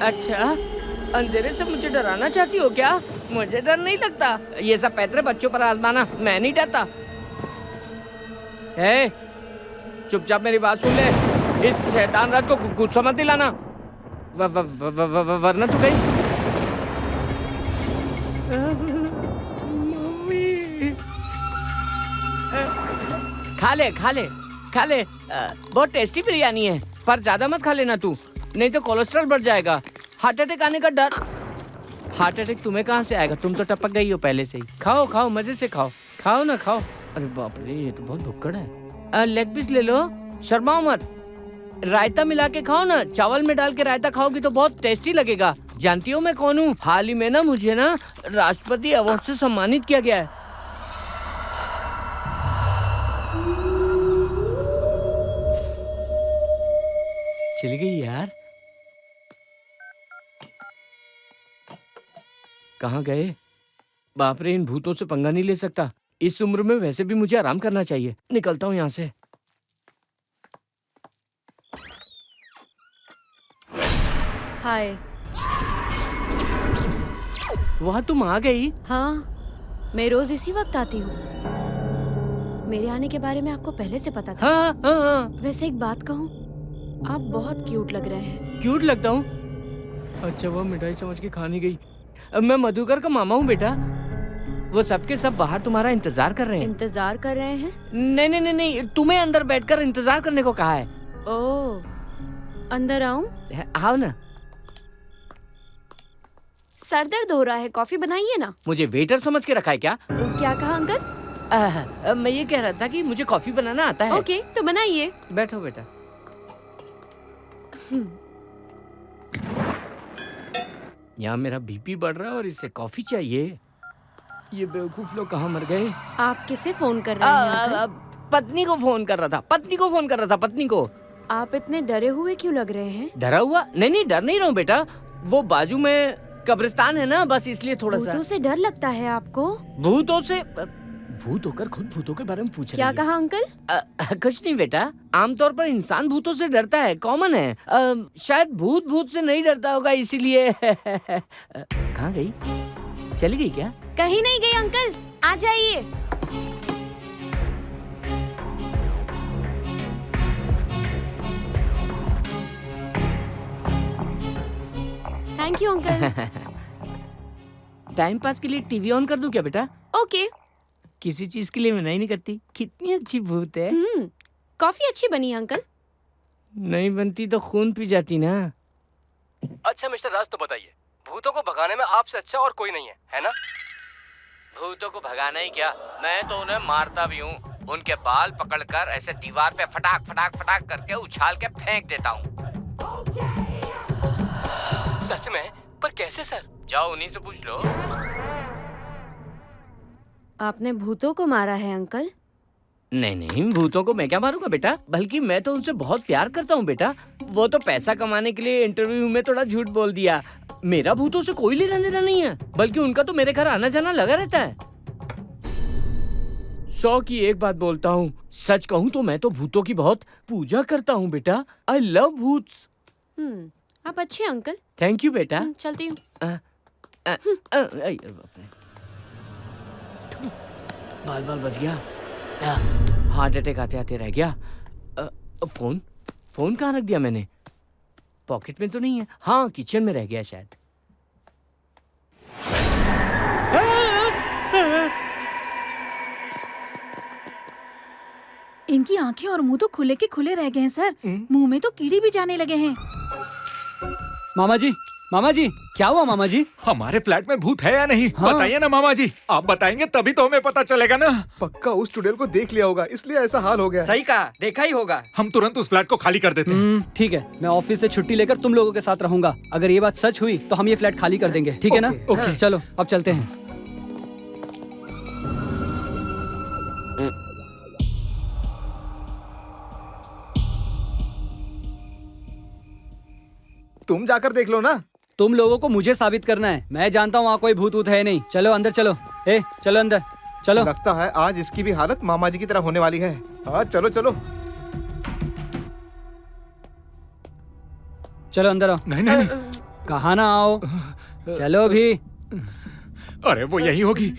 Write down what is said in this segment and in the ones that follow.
अच्छा, अंधेरे से मुझे डराना चाहती हो क्या? मुझे डर नहीं लगता। ये सब पैतरे बच्चों पर आजमाना, मैं नहीं डरता। चुपचाप मेरी बात सुन ले। इस शैतान राज को गुस्सा मत दिलाना, वरना तू गई। खा ले खा ले खा ले, बहुत टेस्टी बिरयानी है, पर ज्यादा मत खा लेना तू, नहीं तो कोलेस्ट्रॉल बढ़ जाएगा। हार्ट अटैक आने का डर। हार्ट अटैक तुम्हें कहाँ से आएगा? तुम तो टपक गई हो पहले से ही। खाओ खाओ, मजे से खाओ, खाओ ना खाओ। अरे बाप रे, ये तो बहुत भुक्कड़ है। लेग पीस ले लो, शर्माओ मत। रायता मिला के खाओ ना, चावल में डाल के रायता खाओगी तो बहुत टेस्टी लगेगा। जानती हो मैं कौन हूँ? हाल ही में ना मुझे ना राष्ट्रपति अवार्ड से सम्मानित किया गया है। चली गई यार। कहाँ गए? बाप रे, इन भूतों से पंगा नहीं ले सकता। इस उम्र में वैसे भी मुझे आराम करना चाहिए। निकलता हूँ यहाँ से। हाय। वहाँ तुम आ गई? हाँ, मैं रोज इसी वक्त आती हूँ। मेरे आने के बारे में आपको पहले से पता था? हाँ हाँ हाँ। वैसे एक बात कहूँ, आप बहुत क्यूट लग रहे हैं। क्यूट लगता हूँ? अच्छा, वो मिठाई समझ के खाने गई। मैं मधुकर का मामा हूँ बेटा। वो सबके सब बाहर तुम्हारा इंतजार कर रहे हैं। इंतजार कर रहे हैं? नहीं नहीं नहीं नहीं, तुम्हें अंदर बैठकर इंतजार करने को कहा है। ओह, अंदर आऊं? आओ ना। सर दर्द हो रहा है, कॉफी बनाइए ना। मुझे वेटर समझ के रखा है क्या? क्या कहा अंकल? मैं ये कह रहा था कि मुझे कॉफी बनाना आता है। ओके, तो बनाइए। बैठो बेटा। यहाँ मेरा बीपी बढ़ रहा है और इससे कॉफी चाहिए। ये बेवकूफ लोग कहाँ मर गए? आप किसे फोन कर रहे हैं अंकल? पत्नी को फोन कर रहा था, पत्नी को फोन कर रहा था, पत्नी को। आप इतने डरे हुए क्यों लग रहे हैं? डरा हुआ? नहीं नहीं, डर नहीं रहा हूँ बेटा। वो बाजू में कब्रिस्तान है ना, बस इसलिए थोड़ा सा। भूतों से डर लगता है आपको? भूतों से? भूत होकर खुद भूतों के बारे में पूछ रही है। क्या कहा अंकल? कुछ नहीं बेटा, आमतौर पर इंसान भूतों से डरता है, कॉमन है। शायद भूत से नहीं डरता होगा, इसीलिए। कहाँ गई? चली गई क्या? कहीं नहीं गई अंकल, आ जाइए। Thank you uncle. Time pass के लिए टीवी ऑन कर दूं क्या बेटा? ओके। किसी चीज के लिए मना ही नहीं करती। कितनी अच्छी भूत है। कॉफी अच्छी बनी है अंकल। नहीं बनती तो खून पी जाती ना। अच्छा मिस्टर राज, तो बताइए, भूतों को भगाने में आपसे अच्छा और कोई नहीं है ना? भूतों को भगाना ही क्या, मैं तो उन्हें मारता भी हूँ। उनके बाल पकड़कर ऐसे दीवार पे फटाक फटाक फटाक करके उछाल के फेंक देता हूँ। सच में? पर कैसे सर? जाओ उन्हीं से पूछ लो। आपने भूतों को मारा है अंकल? नहीं नहीं, भूतों को मैं क्या मारूंगा बेटा, बल्कि मैं तो उनसे बहुत प्यार करता हूँ बेटा। वो तो पैसा कमाने के लिए इंटरव्यू में थोड़ा झूठ बोल दिया। मेरा भूतों से कोई लेना देना नहीं है, बल्कि उनका तो मेरे घर आना जाना लगा रहता है। 100 की एक बात बोलता हूँ, सच कहूँ तो मैं तो भूतों की बहुत पूजा करता हूँ बेटा। आई लव भूत्स। आप अच्छे अंकल। थैंक यू बेटा। चलती हूँ। बाल बाल बच गया। हार्ट अटैक आते आते रह गया। फोन कहाँ रख दिया मैंने? पॉकेट में तो नहीं है। हाँ, किचन में रह गया शायद। इनकी आंखें और मुंह तो खुले के खुले रह गए हैं सर। मुंह में तो कीड़े भी जाने लगे हैं। मामा जी क्या हुआ मामा जी? हमारे फ्लैट में भूत है या नहीं? हाँ? बताइए ना मामा जी, आप बताएंगे तभी तो हमें पता चलेगा ना। पक्का उस चुड़ैल को देख लिया होगा, इसलिए ऐसा हाल हो गया। सही कहा, देखा ही होगा। हम तुरंत उस फ्लैट को खाली कर देते हैं। ठीक है, मैं ऑफिस से छुट्टी लेकर तुम लोगों के साथ रहूंगा। अगर ये बात सच हुई तो हम ये फ्लैट खाली कर देंगे, ठीक है ना? ओके। चलो अब चलते हैं। तुम जाकर देख लो ना। तुम लोगों को मुझे साबित करना है। मैं जानता हूँ वहाँ कोई भूत वूत है नहीं। चलो अंदर चलो। चलो अंदर चलो। लगता है आज इसकी भी हालत मामा जी की तरह होने वाली है। हाँ चलो चलो। चलो अंदर आओ। नहीं नहीं नहीं। कहा ना आओ, चलो भी। अरे वो यही होगी।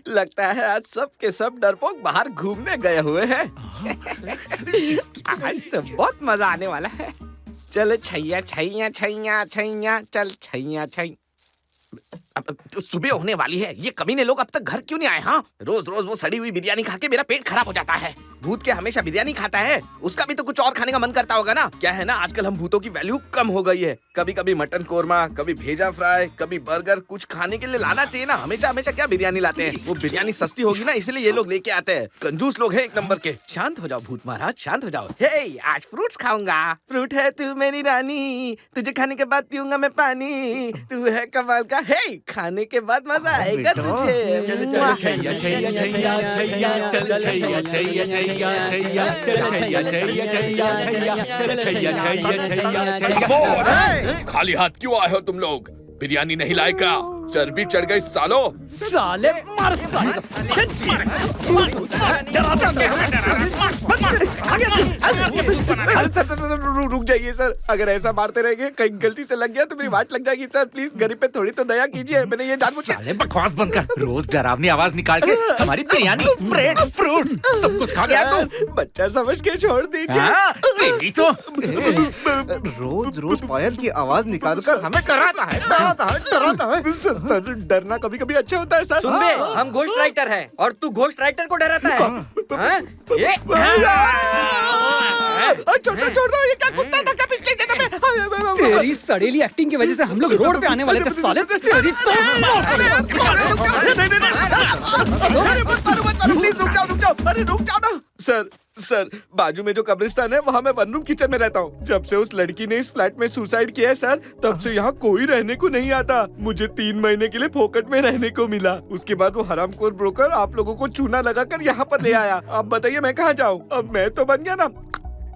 लगता है आज सब के सब डरपोक बाहर घूमने गए हुए हैं। आज तो बहुत मजा आने वाला है। चल छैया छैया छैया छैया, चल छैया छैया। अब तो सुबह होने वाली है, ये कमीने लोग अब तक घर क्यों नहीं आए? हाँ, रोज रोज वो सड़ी हुई बिरयानी खा के मेरा पेट खराब हो जाता है। भूत क्या हमेशा बिरयानी खाता है? उसका भी तो कुछ और खाने का मन करता होगा ना। क्या है ना, आजकल हम भूतों की वैल्यू कम हो गई है। कभी कभी मटन कोरमा, कभी भेजा फ्राई, कभी बर्गर। कुछ खाने के लिए लाना चाहिए ना। हमेशा हमेशा क्या बिरयानी लाते हैं? वो बिरयानी सस्ती होगी ना, इसलिए ये लोग लेके आते हैं। कंजूस लोग हैं एक नंबर के। शांत हो जाओ भूत महाराज, शांत हो जाओ। हे, आज फ्रूट्स खाऊंगा। फ्रूट है तू मेरी रानी, तुझे खाने के बाद पीऊंगा मैं पानी। तू है कमाल का। हे, खाने के बाद मजा आएगा तुझे। छैया छैया छैया छैया, चल छैया छैया छैया छैया, चल छैया छैया छैया छैया, चल छैया छैया छैया छैया। खाली हाथ क्यों आए हो तुम लोग? बिरयानी नहीं लाए का? चर्बी चढ़ गई सालो। साले मर साले। रुक जाइए सर, अगर ऐसा मारते रहेंगे कहीं गलती से लग गया तो मेरी वाट लग जाएगी सर। प्लीज गरीब पे थोड़ी तो दया कीजिए। मैंने ये जानबूझ के। साले बकवास बंद कर। रोज डरावनी आवाज निकाल के हमारी बिरयानी, ब्रेड, फ्रूट सब कुछ खा गया तू। बच्चा समझ के छोड़ दीजिए। हाँ, तेरी तो। रोज रोज पायल की आवाज निकाल कर हमें डराता है, डराता है, डराता है। सर, डरना कभी कभी अच्छा होता है सर। सुन बे, हम घोस्ट राइटर हैं और तू घोस्ट राइटर को डराता है। हाँ? ये छोड़ दो, ये क्या कुत्ता था क्या पिछले जन्म में? तेरी सड़ेली एक्टिंग की वजह से हम लोग रोड पे आने वाले थे साले। तेरी प्लीज रुक जाओ। अरे रुक जाओ ना सर, बाजू में जो कब्रिस्तान है वहाँ मैं वन रूम किचन में रहता हूँ। जब से उस लड़की ने इस फ्लैट में सुसाइड किया है सर, तब से यहाँ कोई रहने को नहीं आता। मुझे 3 महीने के लिए फोकट में रहने को मिला। उसके बाद वो हरामखोर ब्रोकर आप लोगों को चूना लगाकर यहाँ पर ले आया। अब बताइए मैं कहाँ जाऊँ? अब मैं तो बन गया ना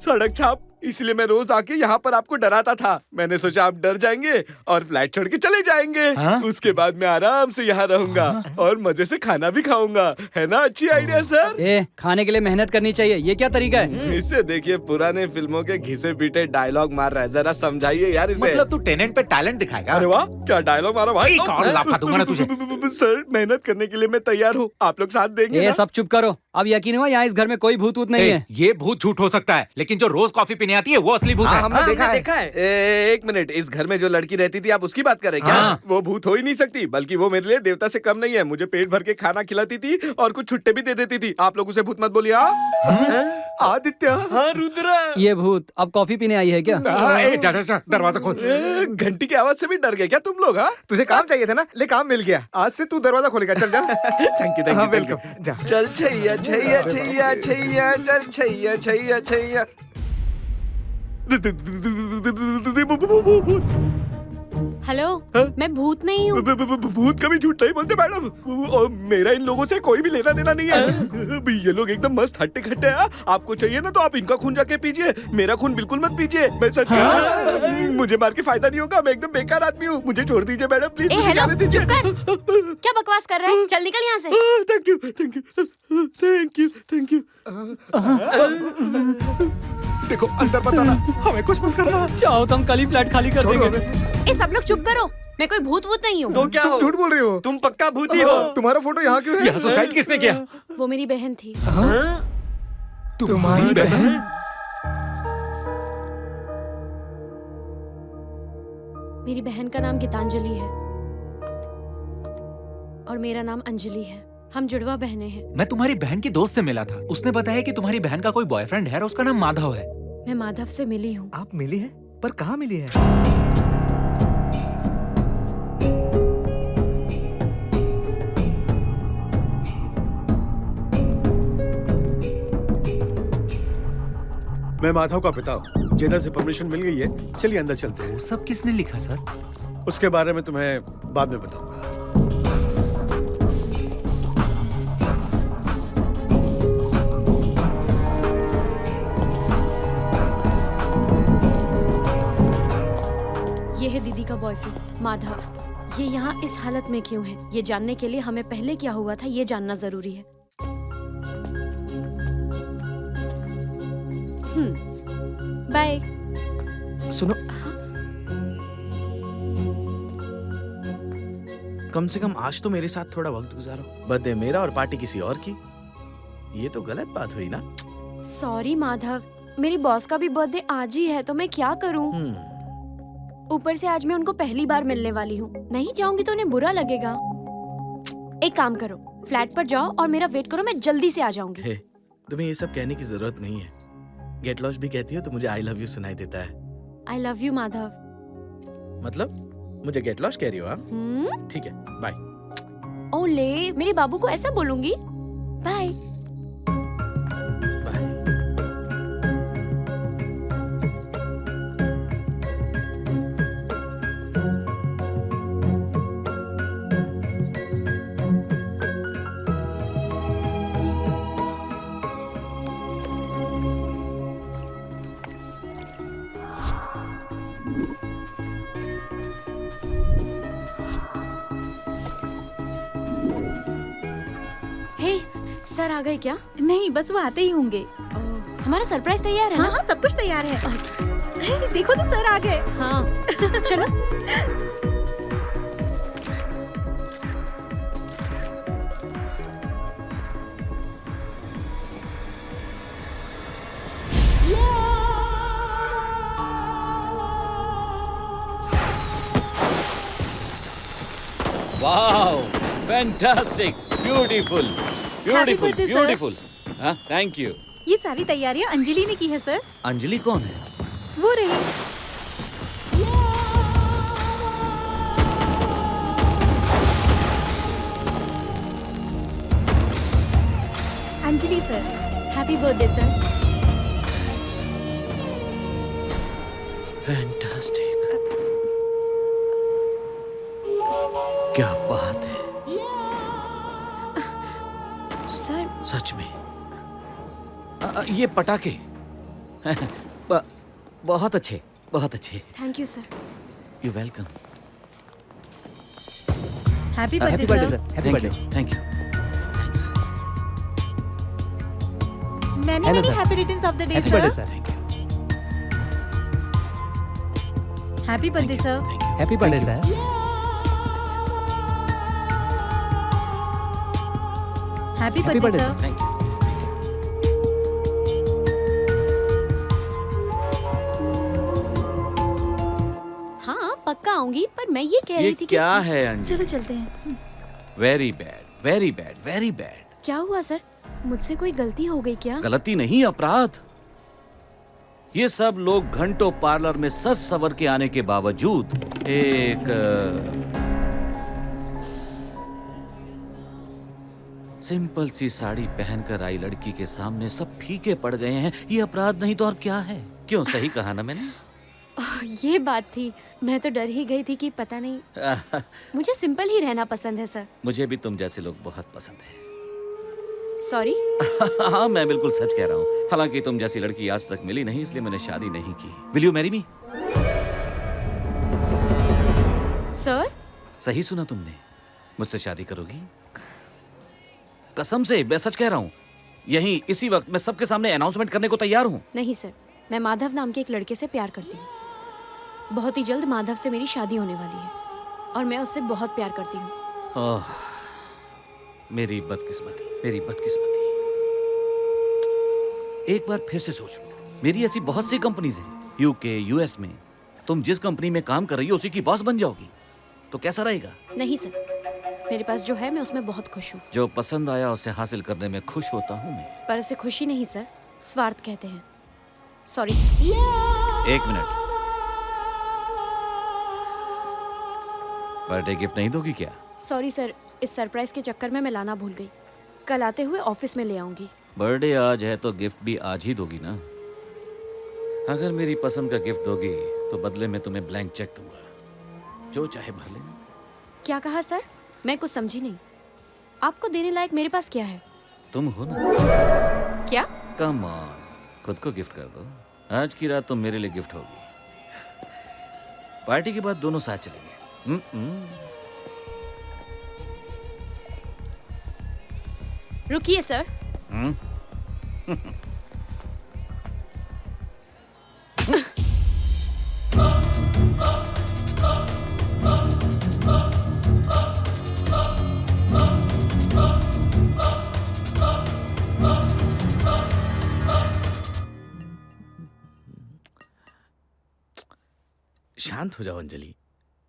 सड़क छाप। इसलिए मैं रोज आके यहाँ पर आपको डराता था। मैंने सोचा आप डर जाएंगे और फ्लैट छोड़ के चले जाएंगे। उसके बाद मैं आराम से यहाँ रहूंगा और मजे से खाना भी खाऊंगा। है ना अच्छी आइडिया सर? खाने के लिए मेहनत करनी चाहिए, ये क्या तरीका है? इससे देखिए पुराने फिल्मों के घिसे पीटे डायलॉग मार रहा है। जरा समझाइए यार इसे। मतलब तू टेनेंट पे टैलेंट दिखाएगा? अरे वाह, क्या डायलॉग मारा भाई। एक और लाफा दूंगा ना तुझे। सर, मेहनत करने के लिए मैं तैयार हूँ। आप लोग साथ देंगे ना? सब चुप करो। अब यकीन हुआ यहाँ इस घर में कोई भूत वूत नहीं है। ये भूत झूठ हो सकता है, लेकिन जो रोज कॉफी पीने आती है वो असली भूत है। हमने देखा है। एक मिनट, इस घर में जो लड़की रहती थी आप उसकी बात कर रहे हैं क्या? वो भूत हो ही नहीं सकती, बल्कि वो मेरे लिए देवता से कम नहीं है। मुझे पेट भर के खाना खिलाती थी और कुछ छुट्टे भी दे देती थी। आप लोग उसे भूत मत बोलिए। आदित्य। हाँ रुद्र। ये भूत अब कॉफी पीने आई है क्या? जा दरवाजा खोल। घंटी की आवाज से भी डर गए क्या तुम लोग? हाँ, तुझे काम चाहिए था ना, ले काम मिल गया। आज से तू दरवाजा खोलेगा। चल जा। Thank you welcome. जा। चल छैया छैया छैया छैया, चल छैया छैया छैया। हेलो, मैं भूत नहीं हूँ। भूत कभी झूठ नहीं बोलते मैडम। और मेरा इन लोगों से कोई भी लेना देना नहीं है। ये लोग एकदम मस्त हट्टे खट्टे हैं। आपको चाहिए ना तो आप इनका खून जाके पीजिए, मेरा खून बिल्कुल मत पीजिए। मैं सच मुझे मार के फायदा नहीं होगा। मैं एकदम बेकार आदमी हूँ। मुझे छोड़ दीजिए मैडम, प्लीज। हेलो, चुप कर। क्या बकवास कर रहा है? चल निकल यहाँ से। Thank you thank you thank you thank you. देखो अंदर बताना, हमें कुछ मत करना। चाहो तो हम कल ही फ्लैट खाली कर देंगे। ए सब लोग चुप करो। मैं कोई भूत वूत नहीं हूँ। तो क्या हो? झूठ बोल रही हो तुम पक्का भूत ही हो। तुम्हारा फोटो यहाँ क्यों है? यहाँ सुसाइड किसने किया? वो मेरी बहन थी। तुम्हारी बहन? मेरी बहन का नाम गीतांजलि है। और मेरा नाम अंजलि है। हम जुड़वा बहनें हैं। मैं तुम्हारी बहन की दोस्त से मिला था। उसने बताया कि तुम्हारी बहन का कोई बॉयफ्रेंड है और उसका नाम माधव है। मैं माधव से मिली हूँ। आप मिली हैं? पर कहाँ मिली है? मैं माधव का पिता हूँ। जेदा से परमिशन मिल गई है, चलिए अंदर चलते हैं। वो सब किसने लिखा सर? उसके बारे में तुम्हें बाद में बताऊंगा। ये है दीदी का बॉयफ्रेंड माधव। ये यहाँ इस हालत में क्यों है, ये जानने के लिए हमें पहले क्या हुआ था ये जानना जरूरी है। बाय। सुनो, कम से कम आज तो मेरे साथ थोड़ा वक्त गुजारो। बर्थडे मेरा और पार्टी किसी और की, ये तो गलत बात हुई ना। सॉरी माधव, मेरी बॉस का भी बर्थडे आज ही है तो मैं क्या करूं? ऊपर से आज मैं उनको पहली बार मिलने वाली हूँ। नहीं जाऊंगी तो उन्हें बुरा लगेगा। एक काम करो, फ्लैट पर जाओ और मेरा वेट करो, मैं जल्दी से आ जाऊंगी। हे, तुम्हें ये सब कहने की जरूरत नहीं है। गेट लॉस्ट भी कहती हो तो मुझे आई लव यू सुनाई देता है। I love you Madhav. मतलब मुझे गेट लॉस्ट कह रही हो? हाँ ठीक है, बाय। ओले, मेरे बाबू को ऐसा बोलूंगी? बाय। सर आ गए क्या? नहीं, बस वो आते ही होंगे। हमारा सरप्राइज तैयार है हाँ ना? हाँ, सब कुछ तैयार है। देखो तो सर आ गए। हाँ चलो। Wow, fantastic, beautiful, beautiful, birthday, sir. Beautiful. हाँ, थैंक यू। ये सारी तैयारियां अंजलि ने की है सर। अंजलि कौन है? वो रही। Anjali sir. Happy birthday sir. Fantastic, क्या बात है सर। सच में। ये पटाखे बहुत अच्छे, बहुत अच्छे। Thank you sir. You welcome. Happy birthday sir. Happy birthday. Thank you. Thanks. Many happy returns of the day sir. Thank you. Happy birthday sir. Happy birthday sir. Happy birthday sir. Thank you. हाँ पक्का आऊंगी, पर मैं ये कह ये रही थी क्या कि है अंजलि? चलो चलते हैं। Very bad, very bad, very bad. क्या हुआ सर? मुझसे कोई गलती हो गई क्या? गलती नहीं, अपराध। ये सब लोग घंटों पार्लर में सज सवर के आने के बावजूद एक सिंपल सी साड़ी पहनकर आई लड़की के सामने सब फीके पड़ गए हैं। ये अपराध नहीं तो और क्या है? क्यों, सही कहा ना मैंने? ये बात थी। मैं तो डर ही गई थी कि पता नहीं। मुझे सिंपल ही रहना पसंद है सर। मुझे भी तुम जैसे लोग बहुत पसंद हैं। सॉरी। हाँ, मैं बिल्कुल सच कह रहा हूँ। हालांकि तुम जैसी लड़की आज तक मिली नहीं, इसलिए मैंने शादी नहीं की। Will you marry me? Sir? सही सुना तुमने, मुझसे शादी करोगी? कसम से, मैं सच कह रहा हूँ। यहीं इसी वक्त मैं सबके सामने अनाउंसमेंट करने को तैयार हूँ। नहीं सर, मैं माधव नाम के एक लड़के से प्यार करती हूँ। बहुत ही जल्द माधव से मेरी शादी होने वाली है और मैं उससे बहुत प्यार करती हूँ। ओह, मेरी बदकिस्मती, मेरी बदकिस्मती। एक बार फिर से सोच लो, मेरी ऐसी बहुत सी कंपनीज हैं यूके, यूएस में। तुम जिस कंपनी में काम कर रही हो उसी की बॉस बन जाओगी तो कैसा रहेगा? नहीं सर, मेरे पास जो है मैं उसमें बहुत खुश हूँ। जो पसंद आया उसे हासिल करने में खुश होता हूँ मैं। पर उसे खुशी नहीं सर, स्वार्थ कहते हैं। Sorry sir. एक मिनट, बर्थडे गिफ्ट नहीं दोगी क्या? सॉरी सर, इस सरप्राइज के चक्कर में मैं लाना भूल गई। कल आते हुए ऑफिस में ले आऊंगी। बर्थडे आज है तो गिफ्ट भी आज ही दोगी ना? अगर मेरी पसंद का गिफ्ट दोगी तो बदले में तुम्हें ब्लैंक चेक दूंगा, जो चाहे भर लेना। क्या कहा सर? मैं कुछ समझी नहीं। आपको देने लायक मेरे पास क्या है? तुम हो ना। क्या? कम ऑन, खुद को गिफ्ट कर दो। आज की रात तो मेरे लिए गिफ्ट होगी। पार्टी के बाद दोनों साथ चलेंगे। रुकिए सर। शांत हो जाओ अंजलि।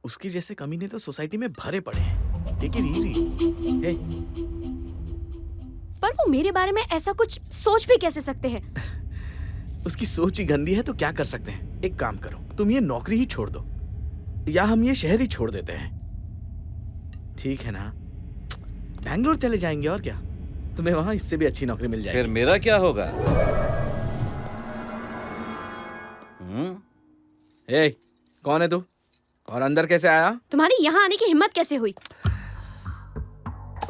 उसकी जैसे कमीने तो सोसाइटी में भरे पड़े हैं। Take it easy. पर वो मेरे बारे में ऐसा कुछ सोच भी कैसे सकते हैं? उसकी सोच ही गंदी है तो क्या कर सकते हैं। एक काम करो, तुम ये नौकरी ही छोड़ दो, या हम ये शहर ही छोड़ देते हैं। ठीक है ना? बैंगलोर चले जाएंगे और क्या, तुम्हें वहां इससे भी अच्छी नौकरी मिल जाएगी। फिर मेरा क्या होगा? कौन है तू और अंदर कैसे आया? तुम्हारी यहाँ आने की हिम्मत कैसे हुई?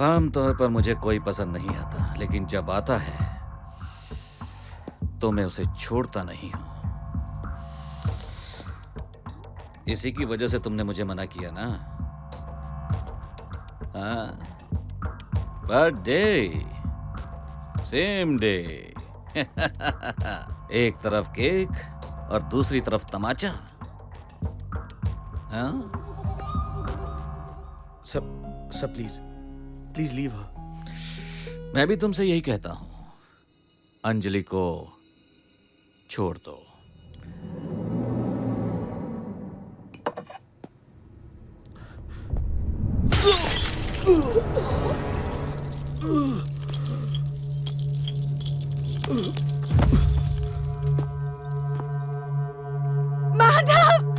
आमतौर पर मुझे कोई पसंद नहीं आता, लेकिन जब आता है तो मैं उसे छोड़ता नहीं हूं। इसी की वजह से तुमने मुझे मना किया ना? हाँ, बर्थडे सेम डे। एक तरफ केक और दूसरी तरफ तमाचा। हाँ? सब प्लीज लीव हर। मैं भी तुमसे यही कहता हूं, अंजलि को छोड़ दो। माधव!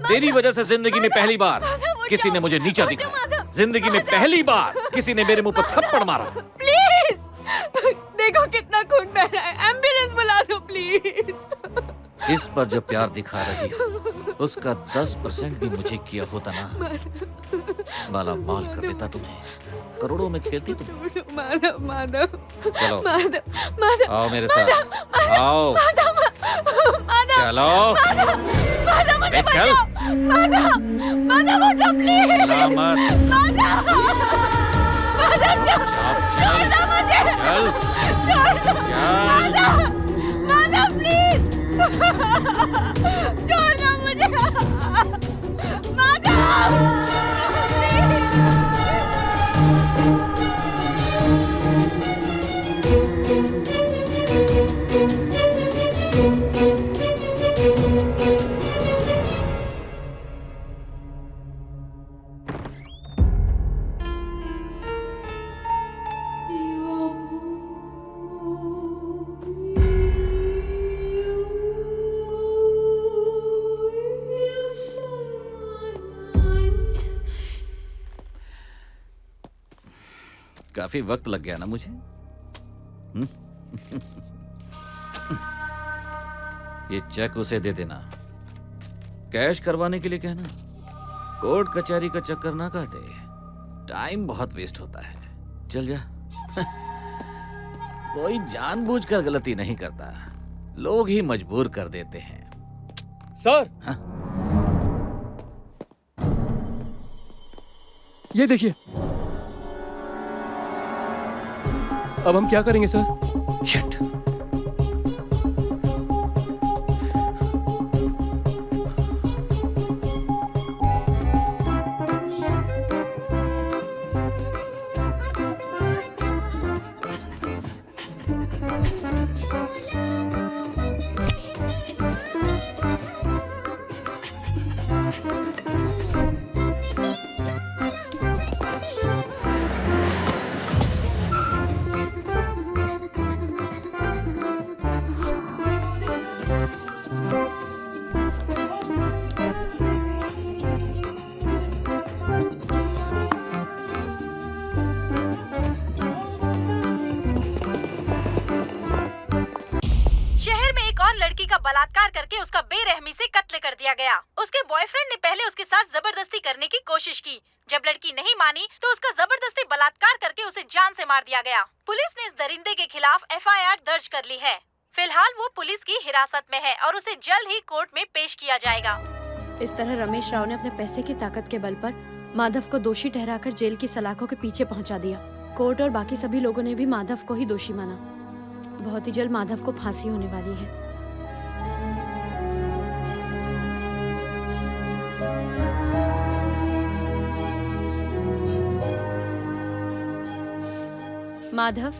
तेरी वजह से जिंदगी में पहली बार किसी ने मुझे नीचा दिखाया। जिंदगी में पहली बार किसी ने मेरे मुंह पर थप्पड़ मारा। प्लीज! देखो कितना खून बह रहा है। एम्बुलेंस बुला दो प्लीज। इस पर जो प्यार दिखा रही हो उसका 10% भी मुझे किया होता ना, माला माल कर देता तुम्हें। करोड़ों में खेलती तुम। माधव चलो माधव आओ मेरे साथ। आओ चलो। मुझे चल माधव उठो प्लीज। सलामत। माधव छोड़ दो मुझे। माधव प्लीज छोड़ दो मुझे। माधव काफी वक्त लग गया ना मुझे। ये चेक उसे दे देना, कैश करवाने के लिए कहना। कोर्ट कचहरी का चक्कर ना काटे, टाइम बहुत वेस्ट होता है। चल जा। कोई जानबूझकर गलती नहीं करता, लोग ही मजबूर कर देते हैं। सर हाँ? ये देखिए, अब हम क्या करेंगे सर? शिट। लड़की का बलात्कार करके उसका बेरहमी से कत्ल कर दिया गया। उसके बॉयफ्रेंड ने पहले उसके साथ जबरदस्ती करने की कोशिश की। जब लड़की नहीं मानी तो उसका जबरदस्ती बलात्कार करके उसे जान से मार दिया गया। पुलिस ने इस दरिंदे के खिलाफ FIR दर्ज कर ली है। फिलहाल वो पुलिस की हिरासत में है और उसे जल्द ही कोर्ट में पेश किया जाएगा। इस तरह रमेश राव ने अपने पैसे की ताकत के बल पर माधव को दोषी ठहराकर जेल की सलाखों के पीछे पहुंचा दिया। कोर्ट और बाकी सभी लोगों ने भी माधव को ही दोषी माना। बहुत ही जल्द माधव को फांसी होने वाली है। माधव,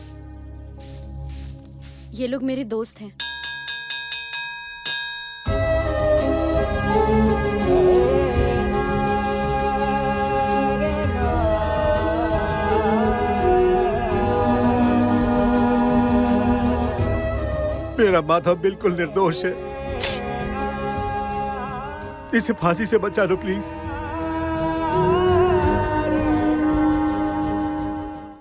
ये लोग मेरे दोस्त हैं। मेरा माधव बिल्कुल निर्दोष है, इसे फांसी से बचा लो प्लीज।